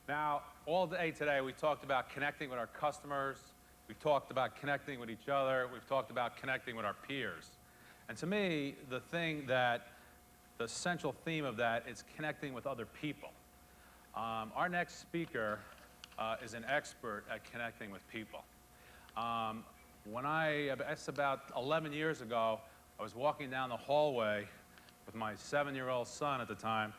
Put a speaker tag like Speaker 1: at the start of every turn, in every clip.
Speaker 1: Now, all day today, we talked about connecting with our customers. We've talked about connecting with each other. We've talked about connecting with our peers. And to me, the central theme of that is connecting with other people. Our next speaker is an expert at connecting with people. That's about 11 years ago, I was walking down the hallway with my 7-year-old son at the time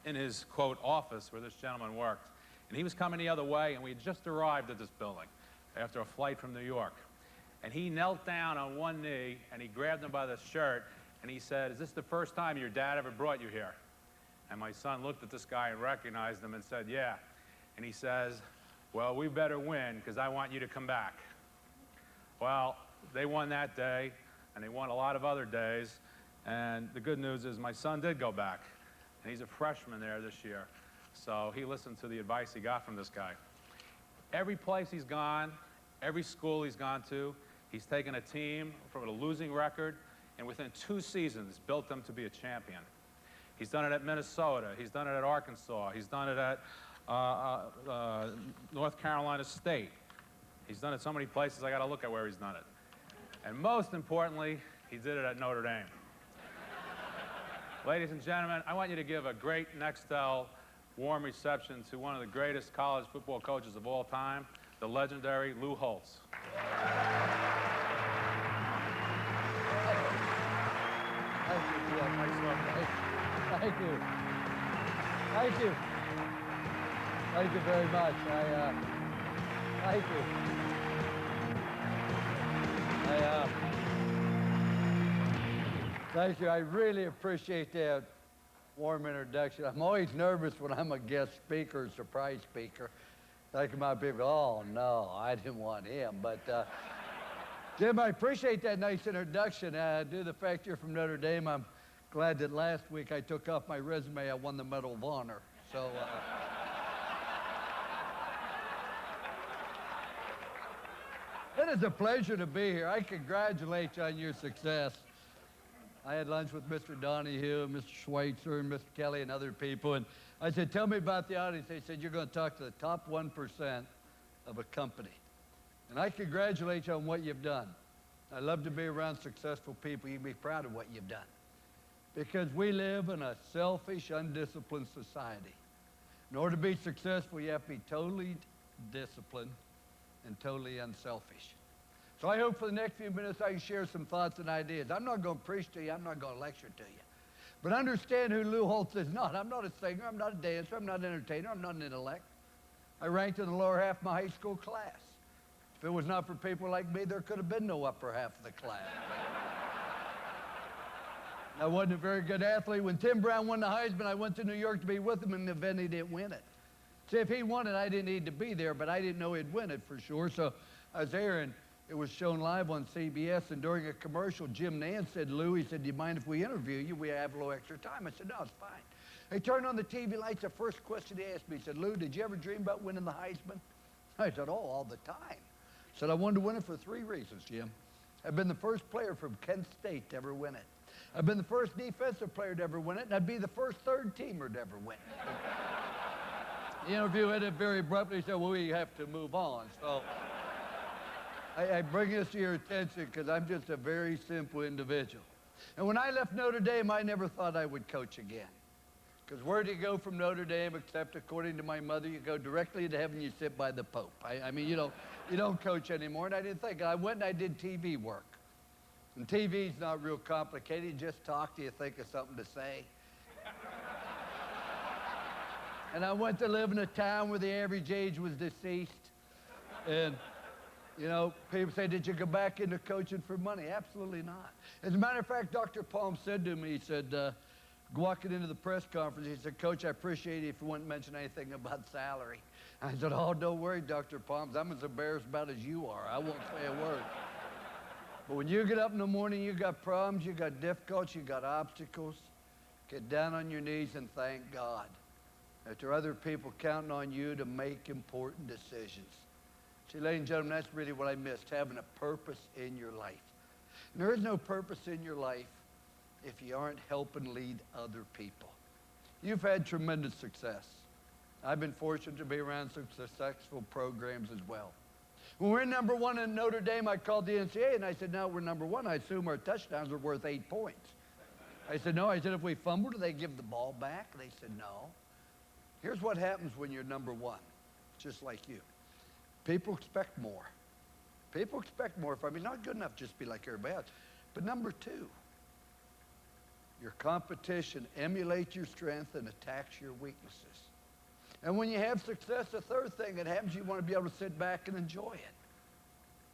Speaker 1: in his, quote, office where this gentleman worked. And he was coming the other way, and we had just arrived at this building after a flight from New York. And he knelt down on one knee, and he grabbed him by the shirt, and he said, "Is this the first time your dad ever brought you here?" And my son looked at this guy and recognized him and said, "Yeah." And he says, "Well, we better win, because I want you to come back." Well, they won that day, and they won a lot of other days. And the good news is my son did go back. And he's a freshman there this year. So he listened to the advice he got from this guy. Every place he's gone, every school he's gone to, he's taken a team from a losing record, and within 2 seasons, built them to be a champion. He's done it at Minnesota. He's done it at Arkansas. He's done it at North Carolina State. He's done it so many places, I got to look at where he's done it. And most importantly, he did it at Notre Dame. Ladies and gentlemen, I want you to give a great NEXTEL warm reception to one of the greatest college football coaches of all time, the legendary Lou Holtz.
Speaker 2: Thank you, Jim. Thank you. Thank you. Thank you very much. Thank you. Thank you. I really appreciate that warm introduction. I'm always nervous when I'm a guest speaker, surprise speaker. Thinking about people, oh no, I didn't want him. But Jim, I appreciate that nice introduction. Due to the fact you're from Notre Dame, I'm glad that last week I took off my resume, I won the Medal of Honor. So it is a pleasure to be here. I congratulate you on your success. I had lunch with Mr. Donahue, Mr. Schweitzer, and Mr. Kelly, and other people, and I said, "Tell me about the audience." They said, "You're going to talk to the top 1% of a company." And I congratulate you on what you've done. I love to be around successful people. You can be proud of what you've done. Because we live in a selfish, undisciplined society. In order to be successful, you have to be totally disciplined and totally unselfish. So I hope for the next few minutes I can share some thoughts and ideas. I'm not going to preach to you. I'm not going to lecture to you. But understand who Lou Holtz is not. I'm not a singer. I'm not a dancer. I'm not an entertainer. I'm not an intellect. I ranked in the lower half of my high school class. If it was not for people like me, there could have been no upper half of the class. I wasn't a very good athlete. When Tim Brown won the Heisman, I went to New York to be with him, and in the event he didn't win it. See, if he won it, I didn't need to be there, but I didn't know he'd win it for sure. So I was there, and it was shown live on CBS, and during a commercial, Jim Nance said, "Lou," he said, "do you mind if we interview you? We have a little extra time." I said, "No, it's fine." He turned on the TV lights. The first question he asked me, he said, "Lou, did you ever dream about winning the Heisman?" I said, "Oh, all the time." I said, "I wanted to win it for 3 reasons, Jim. I've been the first player from Kent State to ever win it. I've been the first defensive player to ever win it, and I'd be the first third-teamer to ever win it." The interview ended very abruptly. He said, "Well, we have to move on." So I bring this to your attention because I'm just a very simple individual. And when I left Notre Dame, I never thought I would coach again. Because where do you go from Notre Dame, except according to my mother, you go directly to heaven, you sit by the Pope. I mean, you don't coach anymore, and I didn't think. I went and I did TV work. And TV's not real complicated. You just talk till you think of something to say. And I went to live in a town where the average age was deceased. And people say, "Did you go back into coaching for money?" Absolutely not. As a matter of fact, Dr. Palm said to me, he said, walking into the press conference, he said, "Coach, I appreciate it if you wouldn't mention anything about salary." I said, "Oh, don't worry, Dr. Palms. I'm as embarrassed about it as you are. I won't say a word." But when you get up in the morning, you got problems, you got difficulties, you got obstacles, get down on your knees and thank God that there are other people counting on you to make important decisions. See, ladies and gentlemen, that's really what I missed, having a purpose in your life. And there is no purpose in your life if you aren't helping lead other people. You've had tremendous success. I've been fortunate to be around some successful programs as well. When we're number one in Notre Dame, I called the NCAA and I said, now we're number one. I assume our touchdowns are worth 8 points. I said, no. I said, if we fumble, do they give the ball back? They said, no. Here's what happens when you're number one, just like you. People expect more. People expect more from you. Not good enough just be like everybody else. But number two, your competition emulates your strength and attacks your weaknesses. And when you have success, the third thing that happens, you want to be able to sit back and enjoy it.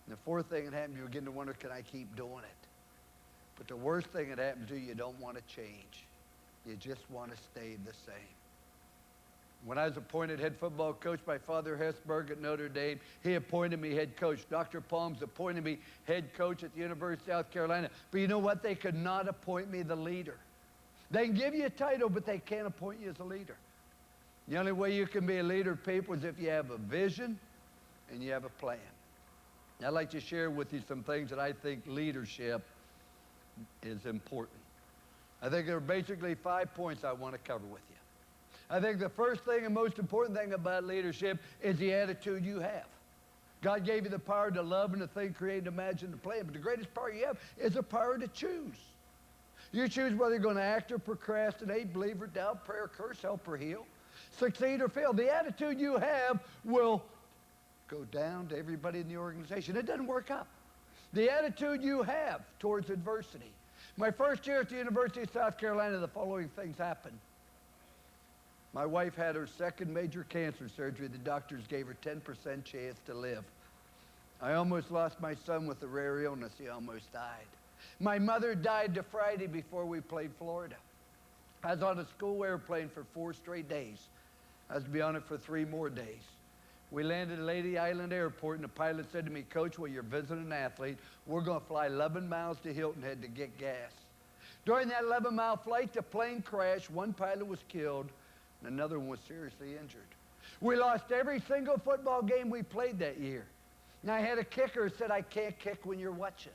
Speaker 2: And the fourth thing that happens, you begin to wonder, can I keep doing it? But the worst thing that happens to you, you don't want to change. You just want to stay the same. When I was appointed head football coach by Father Hesburgh at Notre Dame, he appointed me head coach. Dr. Palms appointed me head coach at the University of South Carolina. But you know what? They could not appoint me the leader. They can give you a title, but they can't appoint you as a leader. The only way you can be a leader, people, is if you have a vision and you have a plan. I'd like to share with you some things that I think leadership is important. I think there are basically 5 points I want to cover with you. I think the first thing and most important thing about leadership is the attitude you have. God gave you the power to love and to think, create, and imagine, and plan. But the greatest power you have is the power to choose. You choose whether you're going to act or procrastinate, believe or doubt, pray or curse, help or heal, succeed or fail. The attitude you have will go down to everybody in the organization. It doesn't work up. The attitude you have towards adversity. My first year at the University of South Carolina, the following things happened. My wife had her second major cancer surgery. The doctors gave her 10% chance to live. I almost lost my son with a rare illness. He almost died. My mother died the Friday before we played Florida. I was on a school airplane for 4 straight days. I was to be on it for 3 more days. We landed at Lady Island Airport, and the pilot said to me, Coach, well, you're visiting an athlete. We're going to fly 11 miles to Hilton Head to get gas. During that 11-mile flight, the plane crashed. 1 pilot was killed, and another one was seriously injured. We lost every single football game we played that year. And I had a kicker who said, I can't kick when you're watching.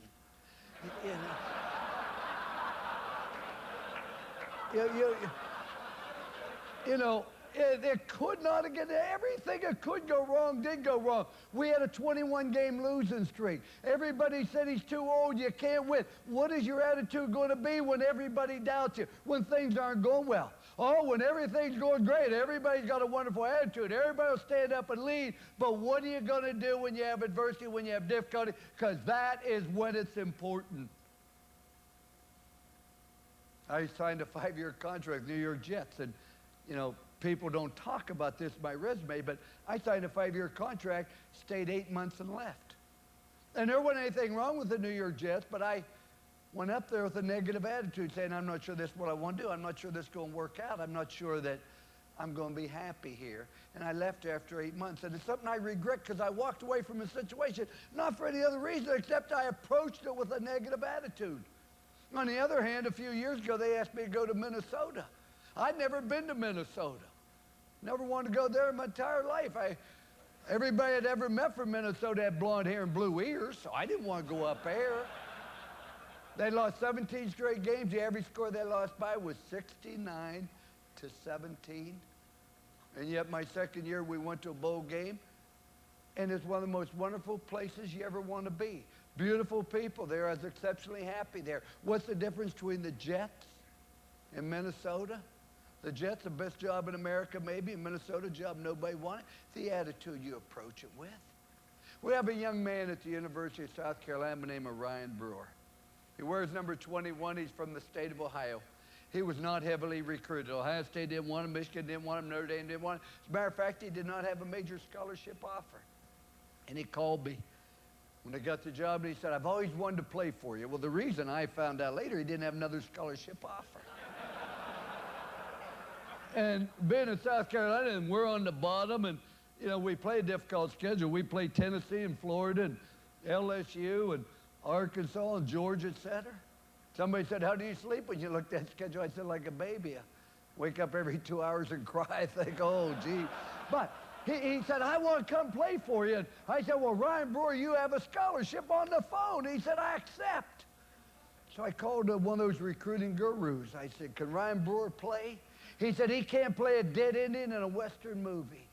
Speaker 2: You know, it could not have gotten everything that could go wrong did go wrong. We had a 21-game losing streak. Everybody said he's too old, you can't win. What is your attitude going to be when everybody doubts you, when things aren't going well? Oh, when everything's going great, everybody's got a wonderful attitude. Everybody will stand up and lead. But what are you going to do when you have adversity, when you have difficulty? Because that is when it's important. I signed a 5-year contract with New York Jets, and, you know, people don't talk about this in my resume, but I signed a 5-year contract, stayed 8 months and left. And there wasn't anything wrong with the New York Jets, but I went up there with a negative attitude saying, I'm not sure this is what I want to do. I'm not sure this is going to work out. I'm not sure that I'm going to be happy here. And I left after 8 months. And it's something I regret because I walked away from the situation, not for any other reason except I approached it with a negative attitude. On the other hand, a few years ago, they asked me to go to Minnesota. I'd never been to Minnesota. Never wanted to go there in my entire life. Everybody I'd ever met from Minnesota had blonde hair and blue ears, so I didn't want to go up there. They lost 17 straight games. The average score they lost by was 69-17. And yet my second year, we went to a bowl game, and it's one of the most wonderful places you ever want to be. Beautiful people there. I was exceptionally happy there. What's the difference between the Jets and Minnesota? The Jets, the best job in America maybe. In Minnesota, job nobody wanted. The attitude you approach it with. We have a young man at the University of South Carolina named Ryan Brewer. He wears number 21. He's from the state of Ohio. He was not heavily recruited. Ohio State didn't want him. Michigan didn't want him. Notre Dame didn't want him. As a matter of fact, he did not have a major scholarship offer. And he called me when I got the job, and he said, I've always wanted to play for you. Well, the reason I found out later, he didn't have another scholarship offer. And being in South Carolina, and we're on the bottom, and, you know, we play a difficult schedule. We play Tennessee and Florida and LSU and Arkansas and Georgia, et cetera. Somebody said, how do you sleep when you look at that schedule? I said, like a baby. I wake up every 2 hours and cry. I think, oh, gee. But he said, I want to come play for you. And I said, well, Ryan Brewer, you have a scholarship on the phone. He said, I accept. So I called one of those recruiting gurus. I said, can Ryan Brewer play? He said he can't play a dead Indian in a Western movie.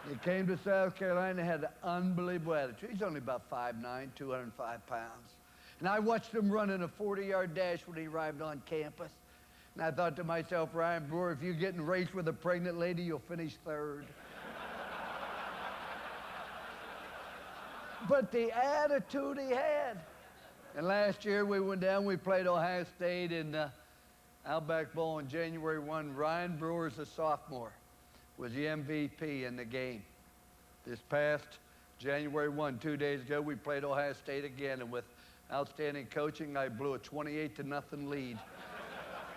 Speaker 2: He came to South Carolina, had an unbelievable attitude. He's only about 5'9", 205 pounds. And I watched him run in a 40-yard dash when he arrived on campus. And I thought to myself, Ryan Brewer, if you get in a race with a pregnant lady, you'll finish third. But the attitude he had. And last year we went down, we played Ohio State in Outback Bowl on January 1. Ryan Brewer's a sophomore, was the MVP in the game. This past January 1, 2 days ago, we played Ohio State again, and with outstanding coaching, I blew a 28-0 lead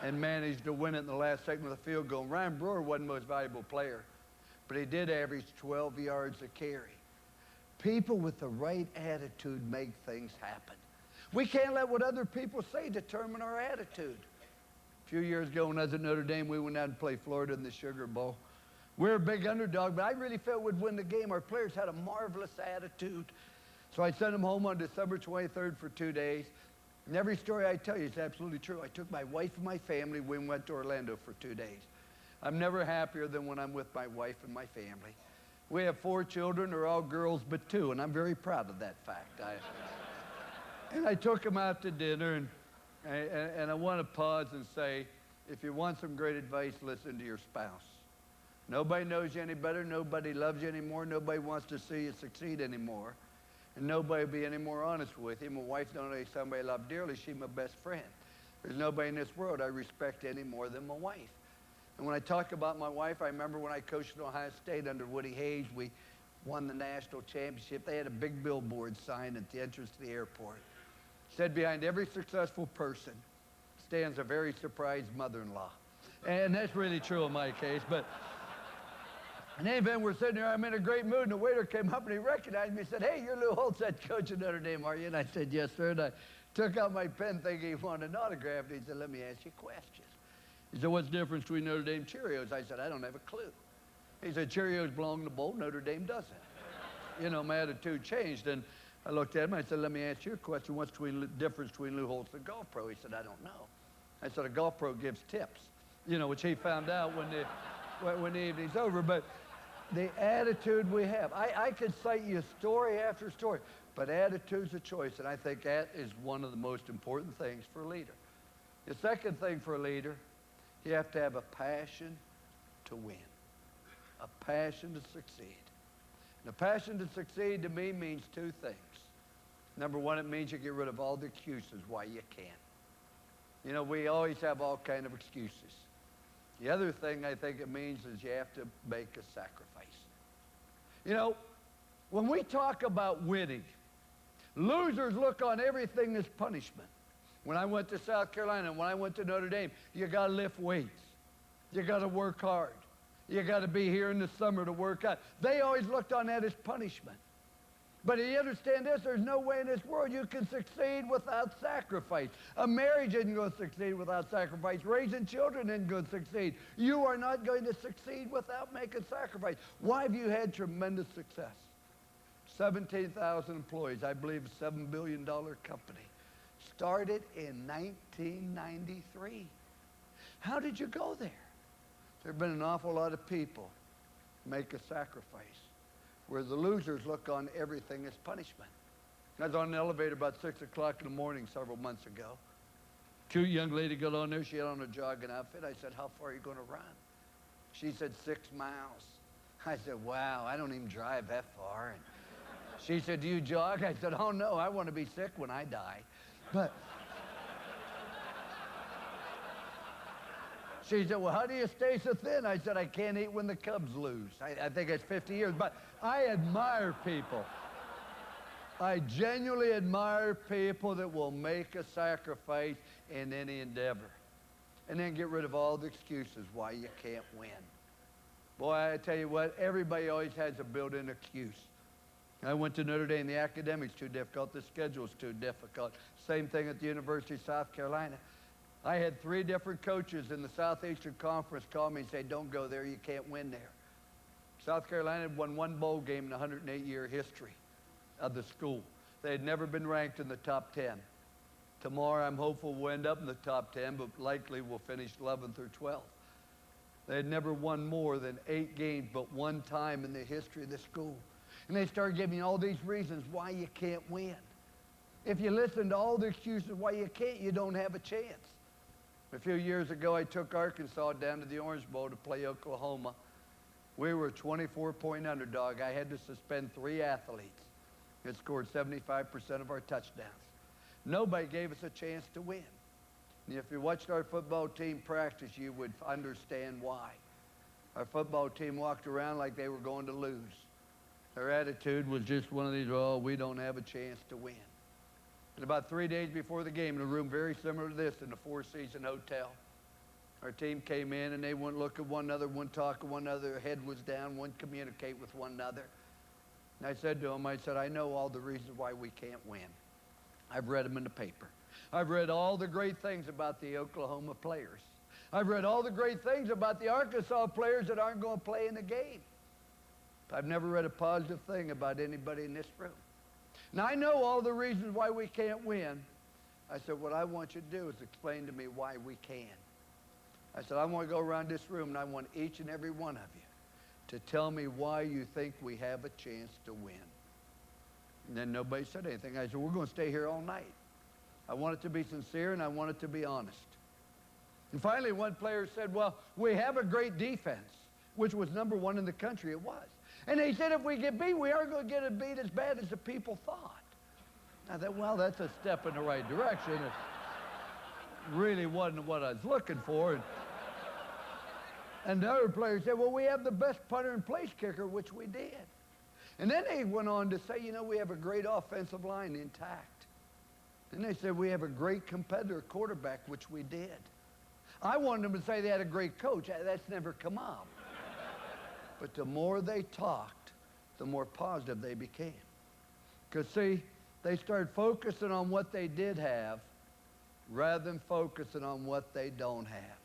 Speaker 2: and managed to win it in the last second with a field goal. Ryan Brewer wasn't the most valuable player, but he did average 12 yards a carry. People with the right attitude make things happen. We can't let what other people say determine our attitude. A few years ago when I was at Notre Dame, we went out and played Florida in the Sugar Bowl. We're a big underdog, but I really felt we'd win the game. Our players had a marvelous attitude. So I sent them home on December 23rd for 2 days. And every story I tell you is absolutely true. I took my wife and my family. We went to Orlando for 2 days. I'm never happier than when I'm with my wife and my family. We have 4 children. They're all girls but 2, and I'm very proud of that fact. And I took them out to dinner, and I want to pause and say, if you want some great advice, listen to your spouse. Nobody knows you any better. Nobody loves you anymore. Nobody wants to see you succeed anymore. And nobody will be any more honest with you. My wife don't know somebody I love dearly. She's my best friend. There's nobody in this world I respect any more than my wife. And when I talk about my wife, I remember when I coached at Ohio State under Woody Hayes, we won the national championship. They had a big billboard sign at the entrance to the airport. It said, behind every successful person stands a very surprised mother-in-law. And that's really true in my case. But in any event, we're sitting there, I'm in a great mood, and the waiter came up and he recognized me and said, hey, you're Lou Holtz, head coach of Notre Dame, are you? And I said, yes, sir. And I took out my pen thinking he wanted an autograph, and he said, let me ask you a question. He said, what's the difference between Notre Dame Cheerios? I said, I don't have a clue. He said, Cheerios belong in the bowl, Notre Dame doesn't. You know, my attitude changed, and I looked at him, I said, let me ask you a question. What's the difference between Lou Holtz and a golf pro? He said, I don't know. I said, a golf pro gives tips, you know, which he found out when the evening's over. But the attitude we have, I could cite you story after story, but attitude's a choice, and I think that is one of the most important things for a leader. The second thing for a leader, you have to have a passion to win, a passion to succeed. And a passion to succeed to me means 2 things. Number 1, it means you get rid of all the excuses why you can't. You know, we always have all kind of excuses. The other thing I think it means is you have to make a sacrifice. You know, when we talk about winning, losers look on everything as punishment. When I went to South Carolina, when I went to Notre Dame, you got to lift weights. You got to work hard. You got to be here in the summer to work out. They always looked on that as punishment. But you understand this, there's no way in this world you can succeed without sacrifice. A marriage isn't going to succeed without sacrifice. Raising children isn't going to succeed. You are not going to succeed without making sacrifice. Why have you had tremendous success? 17,000 employees, I believe a $7 billion company. Started in 1993. How did you go there? There have been an awful lot of people make a sacrifice, where the losers look on everything as punishment. I was on an elevator about 6 o'clock in the morning several months ago. Cute young lady got on there. She had on a jogging outfit. I said, how far are you going to run? She said, 6 miles. I said, wow, I don't even drive that far. And she said, do you jog? I said, oh, no, I want to be sick when I die. But she said, well, how do you stay so thin? I said, I can't eat when the Cubs lose. I think it's 50 years, but I admire people. I genuinely admire people that will make a sacrifice in any endeavor and then get rid of all the excuses why you can't win. Boy, I tell you what, everybody always has a built-in excuse. I went to Notre Dame. The academics too difficult. The schedule's too difficult. Same thing at the University of South Carolina. I had 3 different coaches in the Southeastern Conference call me and say, don't go there, you can't win there. South Carolina had won 1 bowl game in the 108-year history of the school. They had never been ranked in the top 10. Tomorrow, I'm hopeful we'll end up in the top 10, but likely we'll finish 11th or 12th. They had never won more than 8 games but one time in the history of the school. And they started giving you all these reasons why you can't win. If you listen to all the excuses why you can't, you don't have a chance. A few years ago, I took Arkansas down to the Orange Bowl to play Oklahoma. We were a 24-point underdog. I had to suspend 3 athletes. It scored 75% of our touchdowns. Nobody gave us a chance to win. And if you watched our football team practice, you would understand why. Our football team walked around like they were going to lose. Their attitude was just one of these, oh, we don't have a chance to win. And about 3 days before the game, in a room very similar to this in the Four Seasons Hotel, our team came in and they wouldn't look at one another, wouldn't talk to one another, their head was down, wouldn't communicate with one another. And I said to them, I know all the reasons why we can't win. I've read them in the paper. I've read all the great things about the Oklahoma players. I've read all the great things about the Arkansas players that aren't going to play in the game. I've never read a positive thing about anybody in this room. Now, I know all the reasons why we can't win. I said, what I want you to do is explain to me why we can. I said, I want to go around this room and I want each and every one of you to tell me why you think we have a chance to win. And then nobody said anything. I said, we're going to stay here all night. I want it to be sincere and I want it to be honest. And finally, one player said, well, we have a great defense, which was number 1 in the country. It was. And he said, if we get beat, we aren't going to get it beat as bad as the people thought. I thought, well, that's a step in the right direction. It really wasn't what I was looking for. And the other player said, well, we have the best punter and place kicker, which we did. And then they went on to say, we have a great offensive line intact. And they said, we have a great competitor quarterback, which we did. I wanted them to say they had a great coach. That's never come up. But the more they talked, the more positive they became. Because, see, they started focusing on what they did have rather than focusing on what they don't have.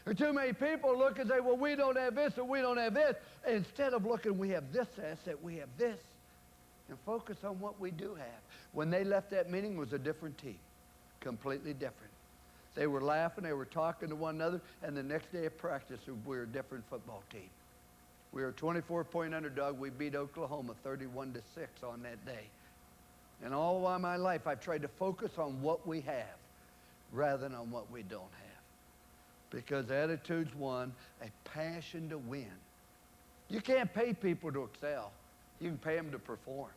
Speaker 2: There are too many people look and say, well, we don't have this and we don't have this. Instead of looking, we have this asset, we have this. And focus on what we do have. When they left that meeting, it was a different team. Completely different. They were laughing, they were talking to one another, and the next day of practice, we were a different football team. We were a 24-point underdog. We beat Oklahoma 31-6 on that day. And all of my life, I've tried to focus on what we have rather than on what we don't have. Because attitude's one, a passion to win. You can't pay people to excel. You can pay them to perform.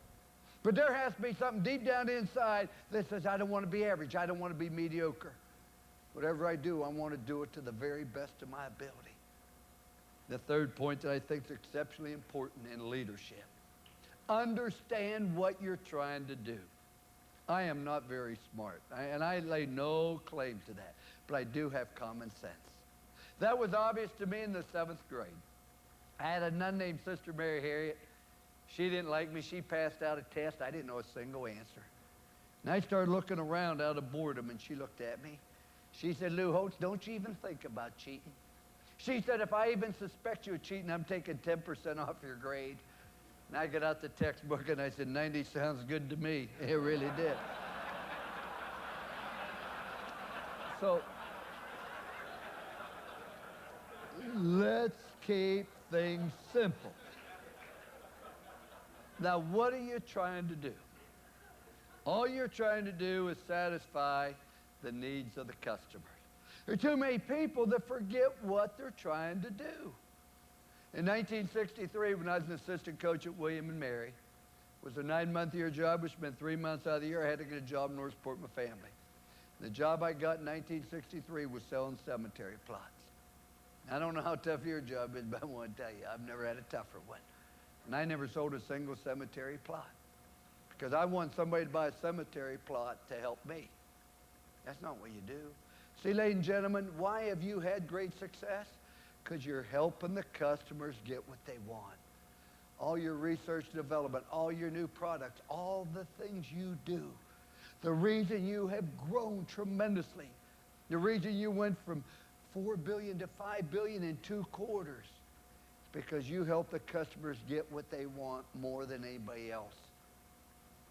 Speaker 2: But there has to be something deep down inside that says, I don't want to be average. I don't want to be mediocre. Whatever I do, I want to do it to the very best of my ability. The third point that I think is exceptionally important in leadership. Understand what you're trying to do. I am not very smart, and I lay no claim to that, but I do have common sense. That was obvious to me in the 7th grade. I had a nun named Sister Mary Harriet. She didn't like me. She passed out a test. I didn't know a single answer. And I started looking around out of boredom, and she looked at me. She said, Lou Holtz, don't you even think about cheating. She said, if I even suspect you of cheating, I'm taking 10% off your grade. And I got out the textbook, and I said, 90 sounds good to me. It really did. So, let's keep things simple. Now, what are you trying to do? All you're trying to do is satisfy the needs of the customers. There are too many people that forget what they're trying to do. In 1963, when I was an assistant coach at William and Mary, it was a 9-month-year job, which meant 3 months out of the year I had to get a job in order to support my family. The job I got in 1963 was selling cemetery plots. I don't know how tough your job is, but I want to tell you, I've never had a tougher one. And I never sold a single cemetery plot because I want somebody to buy a cemetery plot to help me. That's not what you do. See, ladies and gentlemen, why have you had great success? Because you're helping the customers get what they want. All your research and development, all your new products, all the things you do. The reason you have grown tremendously, the reason you went from $4 billion to $5 billion in 2 quarters, is because you help the customers get what they want more than anybody else.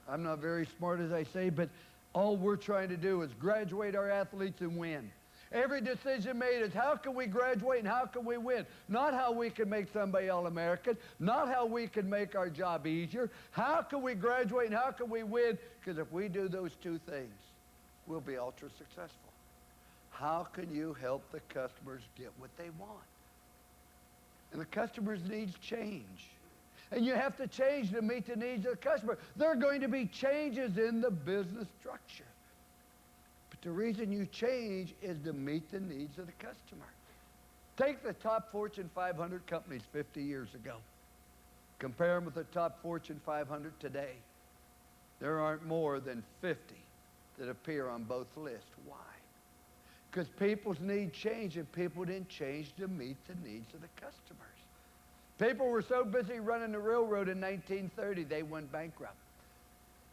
Speaker 2: I'm not very smart, as I say, but All we're trying to do is graduate our athletes and win. Every decision made is how can we graduate and how can we win? Not how we can make somebody All-American, not how we can make our job easier. How can we graduate and how can we win? Because if we do those two things, we'll be ultra successful. How can you help the customers get what they want? And the customer's needs change. And you have to change to meet the needs of the customer. There are going to be changes in the business structure. But the reason you change is to meet the needs of the customer. Take the top Fortune 500 companies 50 years ago. Compare them with the top Fortune 500 today. There aren't more than 50 that appear on both lists. Why? Because people's needs change, and people didn't change to meet the needs of the customers. People were so busy running the railroad in 1930, they went bankrupt.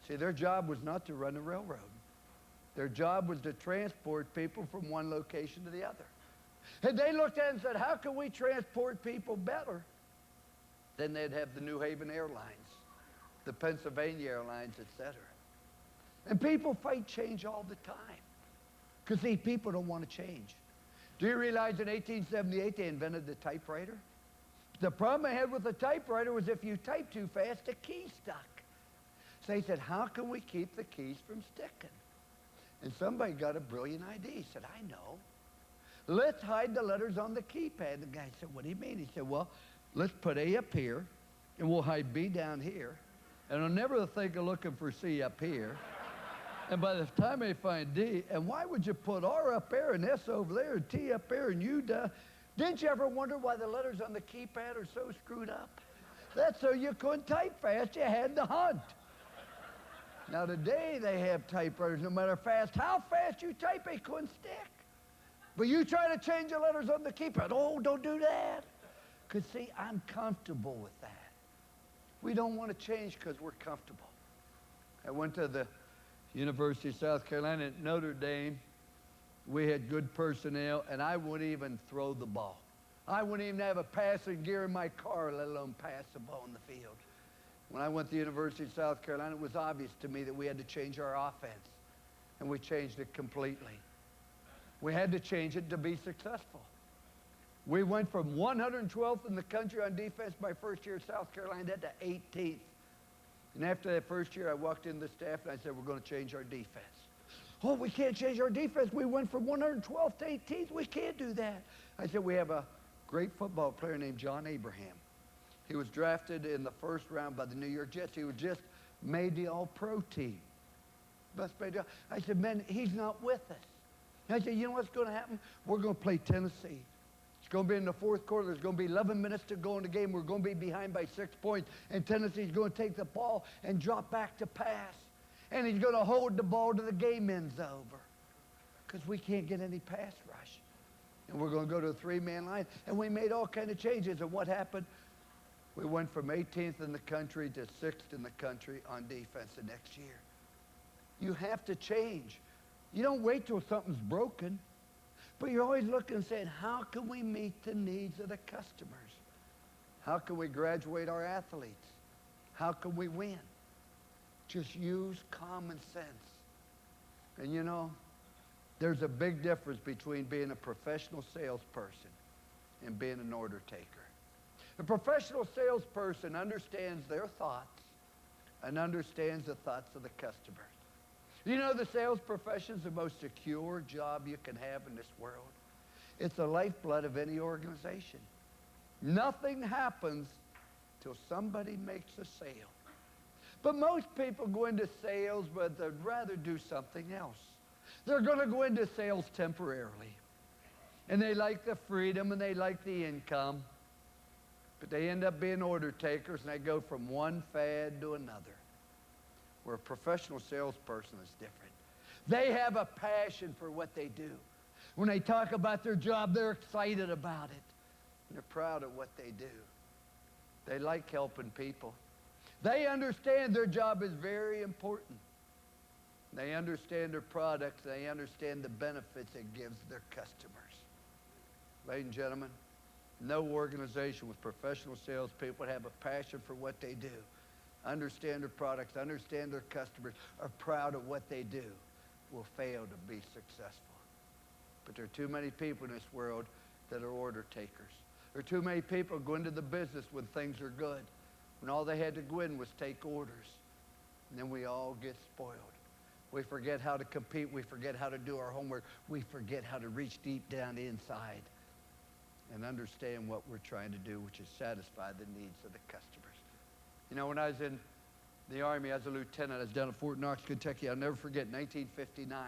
Speaker 2: See, their job was not to run the railroad. Their job was to transport people from one location to the other. And they looked at it and said, how can we transport people better? Then they'd have the New Haven Airlines, the Pennsylvania Airlines, etc. And people fight change all the time. Because these people don't want to change. Do you realize in 1878 they invented the typewriter? The problem I had with the typewriter was if you typed too fast, the key stuck. So they said, how can we keep the keys from sticking? And somebody got a brilliant idea. He said, I know. Let's hide the letters on the keypad. The guy said, what do you mean? He said, well, let's put A up here, and we'll hide B down here. And I'll never think of looking for C up here. And by the time they find D, and why would you put R up there and S over there and T up there and U down? Didn't you ever wonder why the letters on the keypad are so screwed up? That's so you couldn't type fast. You had to hunt. Now today they have typewriters, no matter how fast you type, they couldn't stick. But you try to change the letters on the keypad. Oh, don't do that. Because see, I'm comfortable with that. We don't want to change because we're comfortable. I went to the University of South Carolina at Notre Dame. We had good personnel, and I wouldn't even throw the ball. I wouldn't even have a passing gear in my car, let alone pass the ball in the field. When I went to the University of South Carolina, it was obvious to me that we had to change our offense, and we changed it completely. We had to change it to be successful. We went from 112th in the country on defense my first year at South Carolina to 18th. And after that first year, I walked in the staff and I said, we're going to change our defense. Oh, we can't change our defense. We went from 112th to 18th. We can't do that. I said, we have a great football player named John Abraham. He was drafted in the first round by the New York Jets. He was just made the all-pro team. I said, man, he's not with us. And I said, you know what's going to happen? We're going to play Tennessee. It's going to be in the fourth quarter. There's going to be 11 minutes to go in the game. We're going to be behind by 6 points. And Tennessee's going to take the ball and drop back to pass. And he's going to hold the ball to the game ends over. Because we can't get any pass rush. And we're going to go to a three-man line. And we made all kinds of changes. And what happened? We went from 18th in the country to 6th in the country on defense the next year. You have to change. You don't wait till something's broken. But you're always looking and saying, how can we meet the needs of the customers? How can we graduate our athletes? How can we win? Just use common sense. And you know, there's a big difference between being a professional salesperson and being an order taker. A professional salesperson understands their thoughts and understands the thoughts of the customers. You know, the sales profession is the most secure job you can have in this world. It's the lifeblood of any organization. Nothing happens till somebody makes a sale. But most people go into sales, but they'd rather do something else. They're going to go into sales temporarily. And they like the freedom and they like the income. But they end up being order takers and they go from one fad to another. Where a professional salesperson is different. They have a passion for what they do. When they talk about their job, they're excited about it. And they're proud of what they do. They like helping people. They understand their job is very important. They understand their products. They understand the benefits it gives their customers. Ladies and gentlemen, no organization with professional salespeople have a passion for what they do. Understand their products, understand their customers, are proud of what they do. will fail to be successful. But there are too many people in this world that are order takers. There are too many people go into the business when things are good, when all they had to go in was take orders. And then we all get spoiled. We forget how to compete. We forget how to do our homework. We forget how to reach deep down inside and understand what we're trying to do, which is satisfy the needs of the customers. You know, when I was in the Army as a lieutenant, I was down at Fort Knox, Kentucky. I'll never forget, 1959.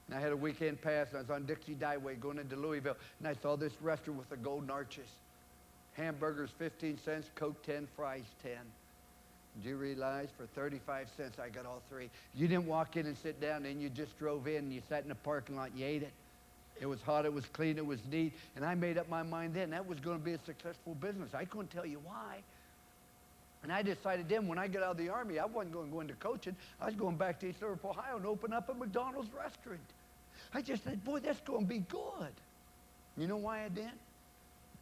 Speaker 2: And I had a weekend pass, and I was on Dixie Dyway going into Louisville, and I saw this restaurant with the golden arches. Hamburgers, 15 cents, Coke 10, fries 10. Do you realize for 35 cents I got all three? You didn't walk in and sit down, and you just drove in, and you sat in the parking lot, and you ate it. It was hot, it was clean, it was neat, and I made up my mind then that was going to be a successful business. I couldn't tell you why. And I decided then when I got out of the Army, I wasn't going to go into coaching. I was going back to East Liverpool, Ohio, and open up a McDonald's restaurant. I just said, boy, that's going to be good. You know why I did?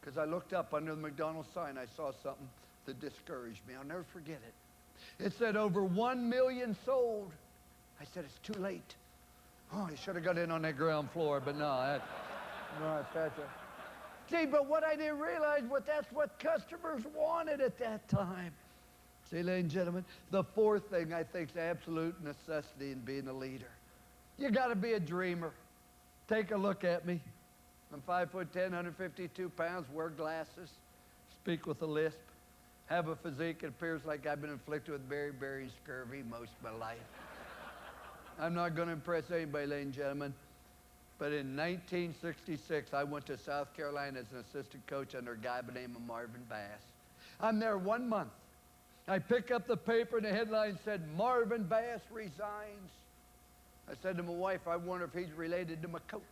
Speaker 2: Because I looked up under the McDonald's sign. I saw something that discouraged me. I'll never forget it. It said over 1 million sold. I said, it's too late. Oh, I should have got in on that ground floor, but no. See, but what I didn't realize was that's what customers wanted at that time. See, ladies and gentlemen, the fourth thing I think is absolute necessity in being a leader. You got to be a dreamer. Take a look at me. I'm 5'10", 152 pounds, wear glasses, speak with a lisp, have a physique that appears like I've been inflicted with beriberi and scurvy most of my life. I'm not going to impress anybody, ladies and gentlemen, but in 1966, I went to South Carolina as an assistant coach under a guy by the name of Marvin Bass. I'm there 1 month. I pick up the paper and the headline said, Marvin Bass resigns. I said to my wife, I wonder if he's related to my coach.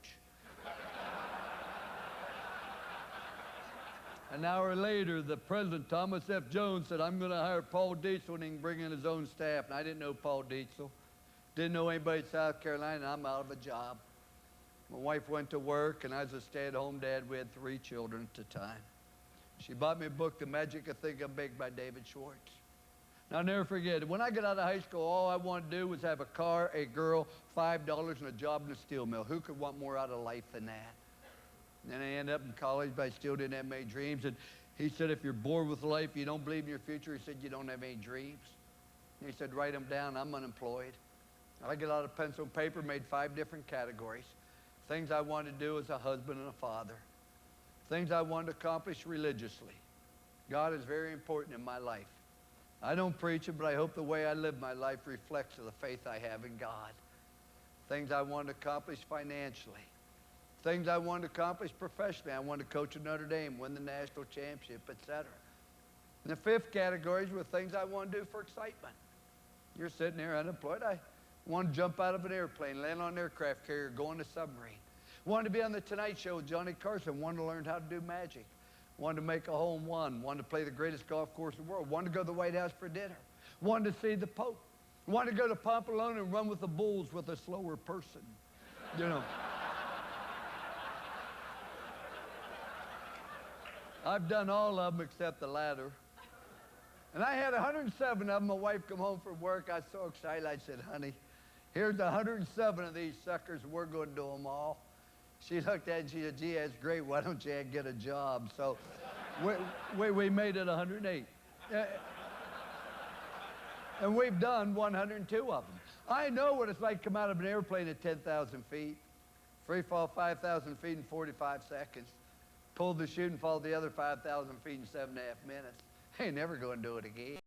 Speaker 2: An hour later, the president, Thomas F. Jones, said, I'm going to hire Paul Dietzel and he can bring in his own staff. And I didn't know Paul Dietzel. Didn't know anybody in South Carolina, and I'm out of a job. My wife went to work, and I was a stay-at-home dad. We had 3 children at the time. She bought me a book, The Magic of Thinking Big by David Schwartz. And I'll never forget it. When I got out of high school, all I wanted to do was have a car, a girl, $5, and a job in a steel mill. Who could want more out of life than that? And then I ended up in college, but I still didn't have many dreams. And he said, if you're bored with life, you don't believe in your future, he said, you don't have any dreams. And he said, write them down. I'm unemployed. I got out of pencil and paper, made 5 different categories. Things I wanted to do as a husband and a father. Things I wanted to accomplish religiously. God is very important in my life. I don't preach it, but I hope the way I live my life reflects the faith I have in God. Things I wanted to accomplish financially. Things I wanted to accomplish professionally. I wanted to coach at Notre Dame, win the national championship, etc. And the 5th categories were things I wanted to do for excitement. You're sitting there unemployed. I wanted to jump out of an airplane, land on an aircraft carrier, go on a submarine. Wanted to be on the Tonight Show with Johnny Carson. Wanted to learn how to do magic. Wanted to make a hole in one. Wanted to play the greatest golf course in the world. Wanted to go to the White House for dinner. Wanted to see the Pope. Wanted to go to Pamplona and run with the bulls with a slower person. You know. I've done all of them except the latter. And I had 107 of them. My wife come home from work. I was so excited. I said, honey, here's 107 of these suckers. We're going to do them all. She looked at it and she said, gee, that's great. Why don't you get a job? So we made it 108. And we've done 102 of them. I know what it's like to come out of an airplane at 10,000 feet, free fall 5,000 feet in 45 seconds, pull the chute and fall the other 5,000 feet in 7.5 minutes. I ain't never going to do it again.